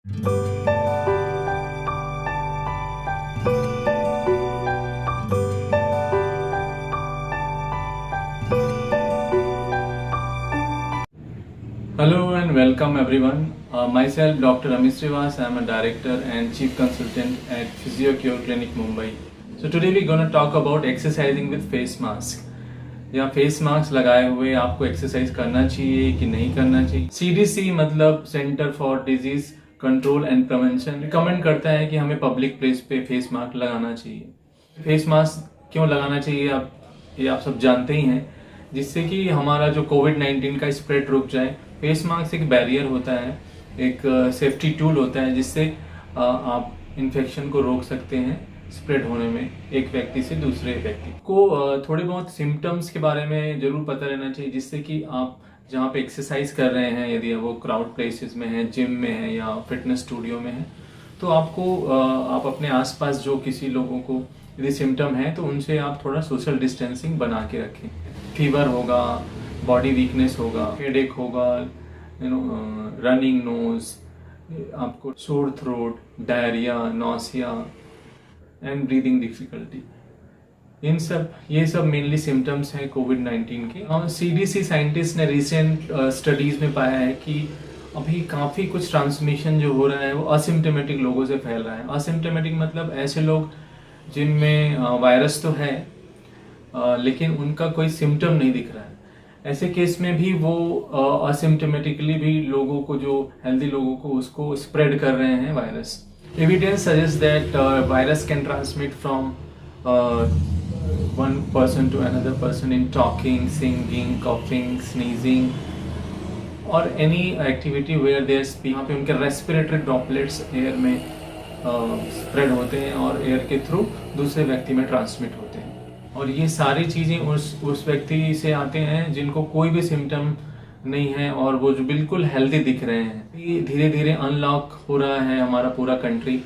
Hello and welcome everyone. Myself Dr. Amit Srivas. I am a director and chief consultant at PhysioCure Clinic Mumbai. So today we're going to talk about exercising with face mask. या face mask लगाए हुए आपको exercise करना चाहिए कि नहीं करना चाहिए। CDC मतलब centre for disease control and prevention recommend करता है कि हमें पब्लिक प्लेस पे फेस मास्क लगाना चाहिए। फेस मास्क क्यों लगाना चाहिए ये आप सब जानते ही हैं, जिससे कि हमारा जो कोविड-19 का स्प्रेड रुक जाए। फेस मास्क एक बैरियर होता है, एक सेफ्टी टूल होता है, जिससे आप इन्फेक्शन को रोक सकते हैं स्प्रेड होने में एक व्यक्ति से दूसरे व्यक्ति को। थोड़े बहुत सिम्टम्स के बारे में जरूर पता रहना चाहिए, जिससे कि आप जहाँ पे एक्सरसाइज कर रहे हैं, यदि वो क्राउड प्लेसेस में है, जिम में है या फिटनेस स्टूडियो में है, तो आप अपने आसपास जो किसी लोगों को यदि सिम्टम है तो उनसे आप थोड़ा सोशल डिस्टेंसिंग बना के रखें। फीवर होगा, बॉडी वीकनेस होगा, हेडेक होगा, रनिंग नोज, आपको sore throat, diarrhoea, nausea and breathing difficulty, ये सब मेनली सिम्टम्स हैं कोविड-19 के। और CDC साइंटिस्ट ने रिसेंट स्टडीज में पाया है कि अभी काफ़ी कुछ ट्रांसमिशन जो हो रहा है वो असिम्टोमेटिक लोगों से फैल रहा है। असिम्टोमेटिक मतलब ऐसे लोग जिनमें वायरस तो है लेकिन उनका कोई सिम्टम नहीं दिख रहा है। ऐसे केस में भी वो असिम्टोमेटिकली भी लोगों को, जो हेल्दी लोगों को, उसको स्प्रेड कर रहे हैं virus. Evidence suggests that virus can transmit from one person to another person in talking, singing, coughing, sneezing, or any activity where there's यहाँ पे उनके respiratory droplets एयर में स्प्रेड होते हैं और एयर के थ्रू दूसरे व्यक्ति में ट्रांसमिट होते हैं। और ये सारी चीज़ें उस व्यक्ति से आते हैं जिनको कोई भी सिम्टम नहीं है और वो जो बिल्कुल हेल्दी दिख रहे हैं। धीरे धीरे अनलॉक हो रहा है हमारा पूरा कंट्री,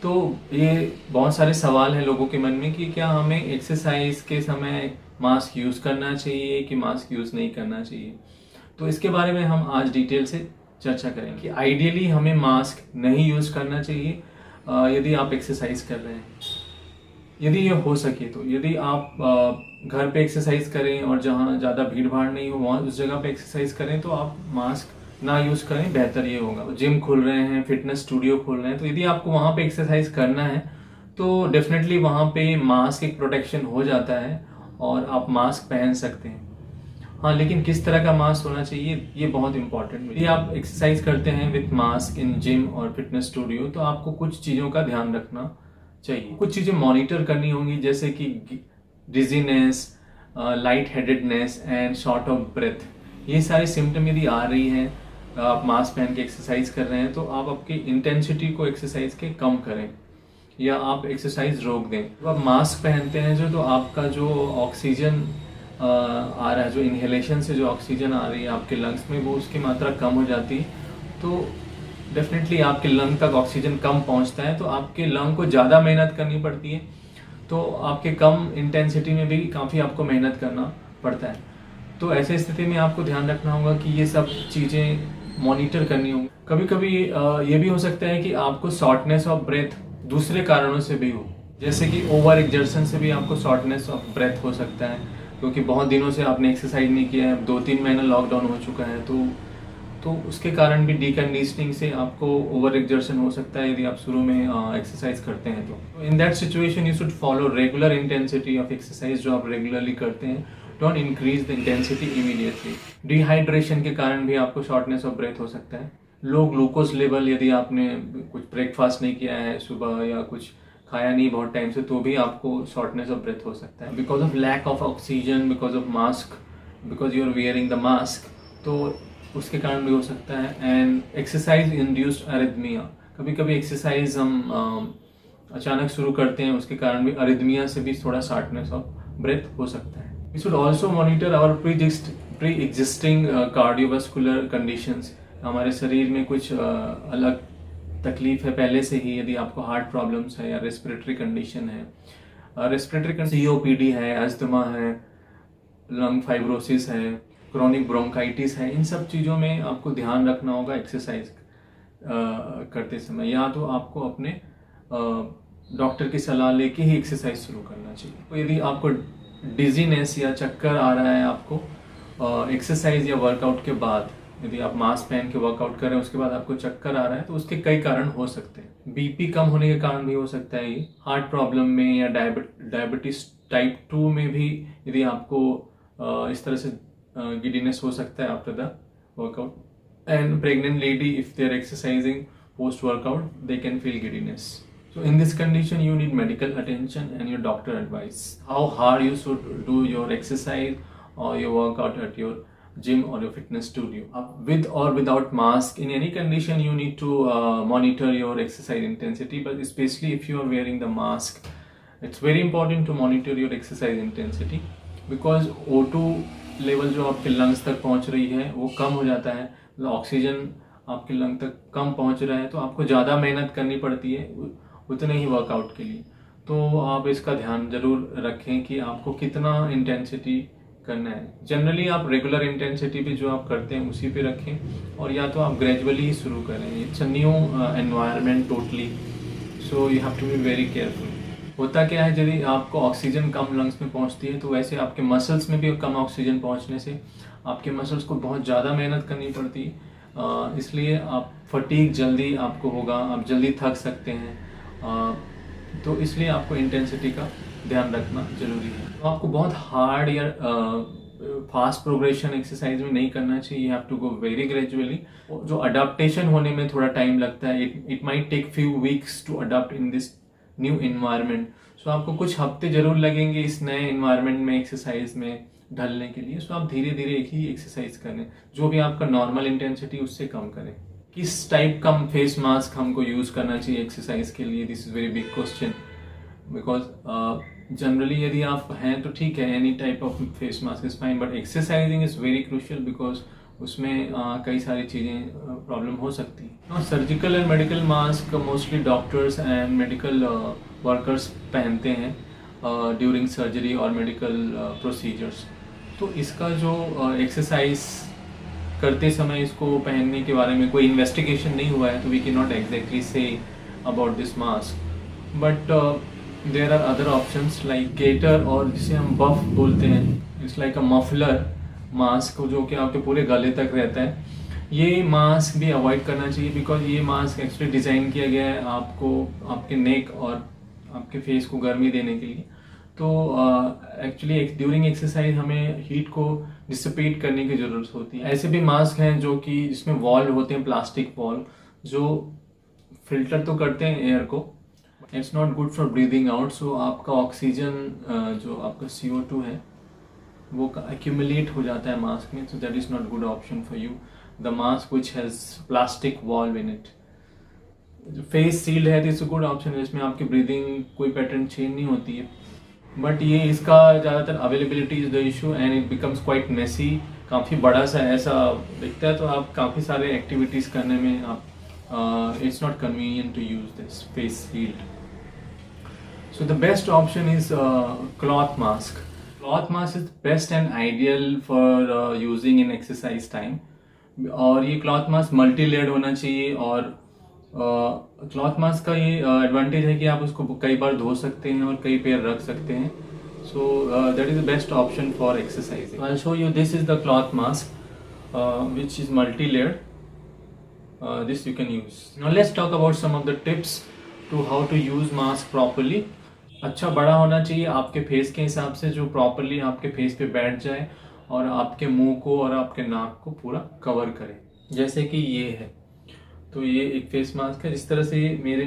तो ये बहुत सारे सवाल हैं लोगों के मन में कि क्या हमें एक्सरसाइज के समय मास्क यूज़ करना चाहिए कि मास्क यूज़ नहीं करना चाहिए। तो इसके बारे में हम आज डिटेल से चर्चा करेंगे कि आइडियली हमें मास्क नहीं यूज़ करना चाहिए यदि आप एक्सरसाइज कर रहे हैं, यदि ये हो सके तो। यदि आप घर पे एक्सरसाइज करें और जहाँ ज़्यादा भीड़ भाड़ नहीं हो वहाँ उस जगह पे एक्सरसाइज करें तो आप मास्क ना यूज़ करें, बेहतर ये होगा। जिम खुल रहे हैं, फिटनेस स्टूडियो खुल रहे हैं, तो यदि आपको वहाँ पे एक्सरसाइज करना है तो डेफिनेटली वहाँ पे मास्क एक प्रोटेक्शन हो जाता है और आप मास्क पहन सकते हैं। हाँ, लेकिन किस तरह का मास्क होना चाहिए ये बहुत इंपॉर्टेंट है। यदि आप एक्सरसाइज करते हैं विथ मास्क इन जिम और फिटनेस स्टूडियो तो आपको कुछ चीज़ों का ध्यान रखना चाहिए। कुछ चीज़ें मॉनिटर करनी होंगी, जैसे कि dizziness, light headedness and short of breath. ये सारे सिम्टम यदि आ रही हैं, आप मास्क पहन के एक्सरसाइज कर रहे हैं, तो आप आपकी इंटेंसिटी को एक्सरसाइज के कम करें या आप एक्सरसाइज रोक दें। जब आप मास्क पहनते हैं तो आपका जो ऑक्सीजन आ रहा है, जो इनहेलेशन से जो ऑक्सीजन आ रही है आपके लंग्स में, वो उसकी मात्रा कम हो जाती है। तो डेफिनेटली आपके लंग तक ऑक्सीजन कम पहुंचता है, तो आपके लंग को ज़्यादा मेहनत करनी पड़ती है, तो आपके कम इंटेंसिटी में भी काफ़ी आपको मेहनत करना पड़ता है। तो ऐसे स्थिति में आपको ध्यान रखना होगा कि ये सब चीज़ें मॉनिटर करनी होंगी। कभी कभी ये भी हो सकता है कि आपको शॉर्टनेस ऑफ ब्रेथ दूसरे कारणों से भी हो, जैसे कि ओवर एक्सर्शन से भी आपको शॉर्टनेस ऑफ ब्रेथ हो सकता है, क्योंकि बहुत दिनों से आपने एक्सरसाइज नहीं किया है, 2-3 महीना लॉकडाउन हो चुका है, तो उसके कारण भी डीकंडीशनिंग से आपको ओवर एक्सर्शन हो सकता है यदि आप शुरू में एक्सरसाइज करते हैं। तो in that situation you should follow regular intensity of exercise जो आप रेगुलरली करते हैं। Don't increase the intensity immediately. Dehydration के कारण भी आपको शॉर्टनेस ऑफ ब्रेथ हो सकता है। लो ग्लूकोज लेवल, यदि आपने कुछ ब्रेकफास्ट नहीं किया है सुबह या कुछ खाया नहीं बहुत टाइम से, तो भी आपको शॉर्टनेस ऑफ ब्रेथ हो सकता है because of lack of oxygen, because of mask, because you are wearing the mask, तो उसके कारण भी हो सकता है। एंड एक्सरसाइज इंड्यूस्ड अरिथमिया, कभी कभी एक्सरसाइज हम अचानक शुरू करते हैं, उसके कारण भी अरिथमिया से भी थोड़ा शॉर्टनेस ऑफ ब्रेथ हो सकता है। We should also monitor our pre existing cardiovascular conditions. हमारे शरीर में कुछ अलग तकलीफ है पहले से ही, यदि आपको हार्ट प्रॉब्लम्स है या रेस्पिरेटरी कंडीशन है, रेस्पिरेटरी COPD है, अस्थमा है, लंग फाइब्रोसिस है, क्रॉनिक ब्रोंकाइटिस है, इन सब चीज़ों में आपको ध्यान रखना होगा एक्सरसाइज करते समय, या तो आपको अपने डॉक्टर की सलाह लेके ही एक्सरसाइज शुरू करना चाहिए। तो यदि आपको डिजीनेस या चक्कर आ रहा है आपको एक्सरसाइज या वर्कआउट के बाद, यदि आप मास्क पहन के वर्कआउट कर रहे हैं उसके बाद आपको चक्कर आ रहा है, तो उसके कई कारण हो सकते हैं। बीपी कम होने के कारण भी हो सकता है ये, हार्ट प्रॉब्लम में या डायबिटीज टाइप 2 में भी यदि आपको इस तरह से गिडीनेस हो सकता है after the workout. And pregnant lady if they are exercising post workout they can feel giddiness. So in this condition you need medical attention and your doctor advice how hard you should do your exercise or your workout at your gym or your fitness studio. With or without mask, in any condition you need to monitor your exercise intensity, but especially if you are wearing the mask, it's very important to monitor your exercise intensity because O2 level जो आपके lungs तक पहुंच रही है वो कम हो जाता है, ऑक्सीजन आपके लंग तक कम पहुंच रहा है, तो आपको ज़्यादा मेहनत करनी पड़ती है उतने ही वर्कआउट के लिए। तो आप इसका ध्यान जरूर रखें कि आपको कितना इंटेंसिटी करना है। जनरली आप रेगुलर इंटेंसिटी पे जो आप करते हैं उसी पे रखें, और या तो आप ग्रेजुअली ही शुरू करें। It's a new environment totally, so you have to be very careful. होता क्या है, यदि आपको ऑक्सीजन कम लंग्स में पहुंचती है तो वैसे आपके मसल्स में भी कम ऑक्सीजन पहुंचने से आपके मसल्स को बहुत ज़्यादा मेहनत करनी पड़ती है, इसलिए आप फटीग जल्दी आपको होगा, आप जल्दी थक सकते हैं, तो इसलिए आपको इंटेंसिटी का ध्यान रखना जरूरी है। तो आपको बहुत हार्ड या फास्ट प्रोग्रेशन एक्सरसाइज में नहीं करना चाहिए, you have to go very gradually. जो अडाप्टेशन होने में थोड़ा टाइम लगता है, it might take few weeks to adapt in this new environment. So आपको कुछ हफ्ते जरूर लगेंगे इस नए इन्वायरमेंट में एक्सरसाइज में ढलने के लिए। सो आप धीरे धीरे एक ही एक्सरसाइज करें, जो भी आपका नॉर्मल इंटेंसिटी उससे कम करें। किस टाइप का फेस मास्क हमको यूज करना चाहिए एक्सरसाइज के लिए, this is very big question, because generally यदि आप हैं तो ठीक है, any type of face mask is fine, but exercising is very crucial because उसमें कई सारी चीज़ें प्रॉब्लम हो सकती है। Surgical and medical mask mostly doctors and medical workers पहनते हैं ड्यूरिंग सर्जरी और मेडिकल प्रोसीजर्स। तो इसका जो एक्सरसाइज करते समय इसको पहनने के बारे में कोई इन्वेस्टिगेशन नहीं हुआ है, तो we can not exactly say about this mask, but there are other options like gaiter, और जिसे हम बफ बोलते हैं, it's like a muffler mask जो कि आपके पूरे गले तक रहता है। ये मास्क भी अवॉइड करना चाहिए बिकॉज ये मास्क एक्चुअली डिज़ाइन किया गया है आपको आपके नेक और आपके फेस को गर्मी देने के लिए। तो एक्चुअली ड्यूरिंग एक्सरसाइज हमें हीट को डिसिपेट करने की ज़रूरत होती है। ऐसे भी मास्क हैं जो कि जिसमें वॉल्व होते हैं, प्लास्टिक वॉल्व, जो फिल्टर तो करते हैं एयर को, it's not good for breathing out. So आपका ऑक्सीजन जो आपका CO2 है वो एक्यूमुलेट हो जाता है मास्क में, so that is not good option for you. The mask which has plastic valve in it, जो फेस सील्ड है, दिस गुड ऑप्शन है, इसमें आपकी ब्रीदिंग कोई पैटर्न चेंज नहीं होती है। बट ये इसका ज़्यादातर availability is the issue and it becomes quite messy, काफ़ी बड़ा सा ऐसा दिखता है, तो आप काफ़ी सारे एक्टिविटीज़ करने में आप it's not convenient to use this face sealed. So the best option is cloth mask. Cloth mask is best and ideal for using in exercise time, और ये क्लॉथ मास्क मल्टी लेयर्ड होना चाहिए। और cloth mask का ये advantage है कि आप उसको कई बार धो सकते हैं और कई पेयर रख सकते हैं। So that is the best option for exercising. I will show you, this is the cloth mask which is multi layered. This you can use. Now let's talk about some of the tips to how to use mask properly. अच्छा बड़ा होना चाहिए आपके face के हिसाब से, जो properly आपके फेस पे बैठ जाए और आपके मुंह को और आपके नाक को पूरा कवर करे, जैसे कि ये है। तो ये एक फेस मास्क है, जिस तरह से ये मेरे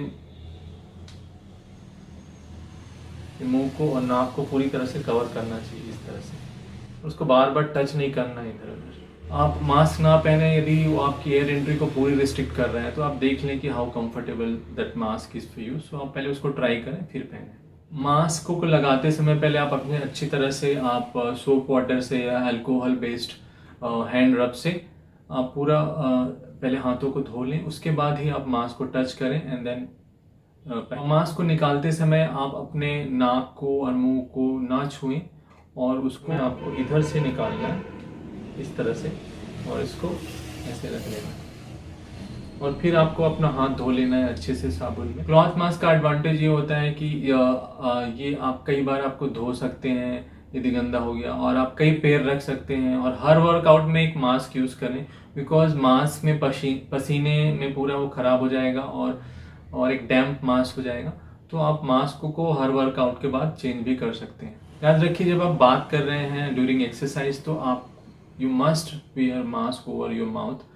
मुंह को और नाक को पूरी तरह से कवर करना चाहिए इस तरह से। उसको बार बार टच नहीं करना इधर उधर। आप मास्क ना पहने यदि वो आपकी एयर एंट्री को पूरी रिस्ट्रिक्ट कर रहा है, तो आप देख लें कि how comfortable that mask is for you. So आप पहले उसको ट्राई करें फिर पहने। मास्क को लगाते समय पहले आप अपने अच्छी तरह से आप सोप वाटर से या अल्कोहल बेस्ड हैंड रब से आप पूरा पहले हाथों को धो लें, उसके बाद ही आप मास्क को टच करें एंड देन मास्क को निकालते समय आप अपने नाक को और मुंह को ना छुएं, और उसको आपको इधर से निकालना है इस तरह से, और इसको ऐसे रख लेना। और फिर आपको अपना हाथ धो लेना है अच्छे से साबुन में। क्लॉथ मास्क का एडवांटेज ये होता है कि ये आप कई बार आपको धो सकते हैं यदि गंदा हो गया, और आप कई पैर रख सकते हैं। और हर वर्कआउट में एक मास्क यूज करें, बिकॉज मास्क में पसीने में पूरा वो खराब हो जाएगा और एक डैम्प मास्क हो जाएगा। तो आप मास्क को हर वर्कआउट के बाद चेंज भी कर सकते हैं। याद रखिए, जब आप बात कर रहे हैं ड्यूरिंग एक्सरसाइज, तो आप you must wear mask over your mouth,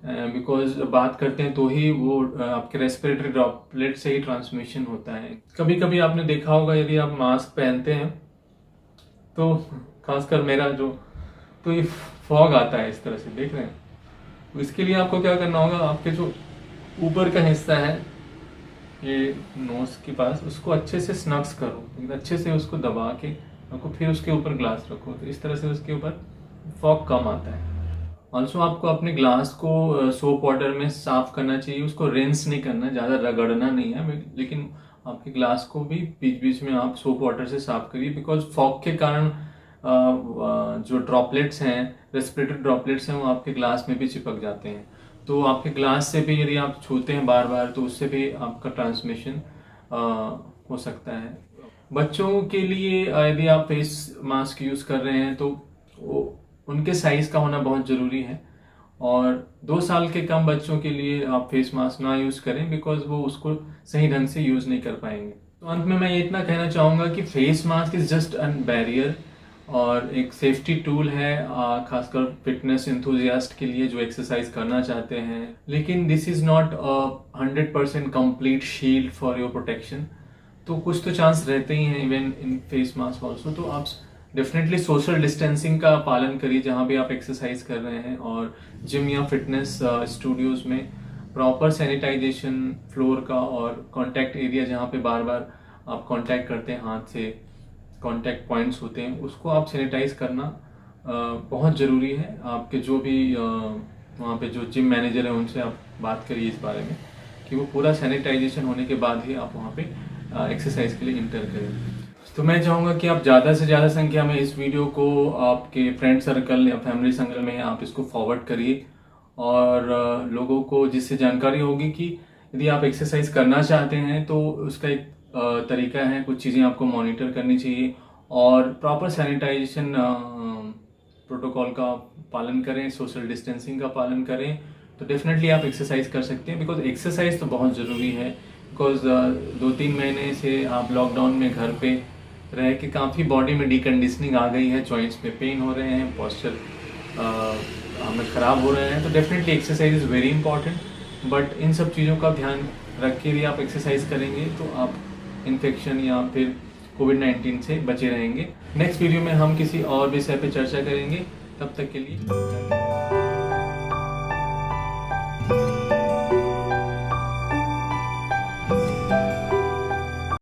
because बात करते हैं तो ही वो आपके रेस्पिरेटरी ड्रॉपलेट से ही ट्रांसमिशन होता है। कभी कभी आपने देखा होगा, यदि आप मास्क पहनते हैं तो खासकर मेरा तो ये फॉग आता है इस तरह से, देख रहे हैं। तो इसके लिए आपको क्या करना होगा, आपके जो ऊपर का हिस्सा है ये नोज के पास, उसको अच्छे से स्नग्स करो, अच्छे से उसको दबा के आपको फिर उसके ऊपर ग्लास रखो, तो इस तरह से उसके ऊपर फॉग कम आता है। ऑल्सो आपको अपने ग्लास को सोप वाटर में साफ करना चाहिए, उसको रिंस नहीं करना, ज़्यादा रगड़ना नहीं है, लेकिन आपके ग्लास को भी बीच बीच में आप सोप वाटर से साफ करिए, बिकॉज फॉग के कारण जो ड्रॉपलेट्स हैं, रेस्पिरेटरी ड्रॉपलेट्स हैं, वो आपके ग्लास में भी चिपक जाते हैं। तो आपके ग्लास से भी यदि आप छूते हैं बार बार, तो उससे भी आपका ट्रांसमिशन हो सकता है। बच्चों के लिए यदि आप फेस मास्क यूज कर रहे हैं तो उनके साइज का होना बहुत जरूरी है, और 2 साल के कम बच्चों के लिए आप फेस मास्क ना यूज करें, बिकॉज वो उसको सही ढंग से यूज नहीं कर पाएंगे। तो अंत में मैं ये इतना कहना चाहूंगा कि face mask is just an barrier और एक सेफ्टी टूल है, खासकर फिटनेस इंथुजियास्ट के लिए जो एक्सरसाइज करना चाहते हैं। लेकिन this is not 100% complete shield for your protection. तो कुछ तो चांस रहते ही हैं even in face mask also. तो आप डेफिनेटली सोशल डिस्टेंसिंग का पालन करिए जहाँ भी आप एक्सरसाइज कर रहे हैं, और जिम या फिटनेस स्टूडियोज में प्रॉपर सैनिटाइजेशन फ्लोर का, और कॉन्टैक्ट एरिया जहाँ पे बार बार आप कॉन्टैक्ट करते हैं हाथ से, कॉन्टैक्ट पॉइंट्स होते हैं, उसको आप सैनिटाइज करना बहुत ज़रूरी है। आपके जो भी वहाँ पे जो जिम मैनेजर है उनसे आप बात करिए इस बारे में कि वो पूरा सैनिटाइजेशन होने के बाद ही आप वहाँ पे एक्सरसाइज के लिए इंटर करें। तो मैं चाहूँगा कि आप ज़्यादा से ज़्यादा संख्या में इस वीडियो को आपके फ्रेंड सर्कल या फैमिली सर्कल में आप इसको फॉरवर्ड करिए, और लोगों को जिससे जानकारी होगी कि यदि आप एक्सरसाइज करना चाहते हैं तो उसका एक तरीका है, कुछ चीज़ें आपको मॉनिटर करनी चाहिए, और प्रॉपर सैनिटाइजेशन प्रोटोकॉल का पालन करें, सोशल डिस्टेंसिंग का पालन करें, तो डेफिनेटली आप एक्सरसाइज कर सकते हैं। बिकॉज एक्सरसाइज तो बहुत ज़रूरी है, बिकॉज 2-3 महीने से आप लॉकडाउन में घर पे रह के काफ़ी बॉडी में डिकंडीशनिंग आ गई है, जॉइंट्स में पेन हो रहे हैं, पॉस्चर हमें ख़राब हो रहे हैं। तो definitely exercise is very important, but in सब चीज़ों का ध्यान रख के भी आप एक्सरसाइज करेंगे तो आप इन्फेक्शन या फिर कोविड-19 से बचे रहेंगे। नेक्स्ट वीडियो में हम किसी और विषय पे चर्चा करेंगे, तब तक के लिए।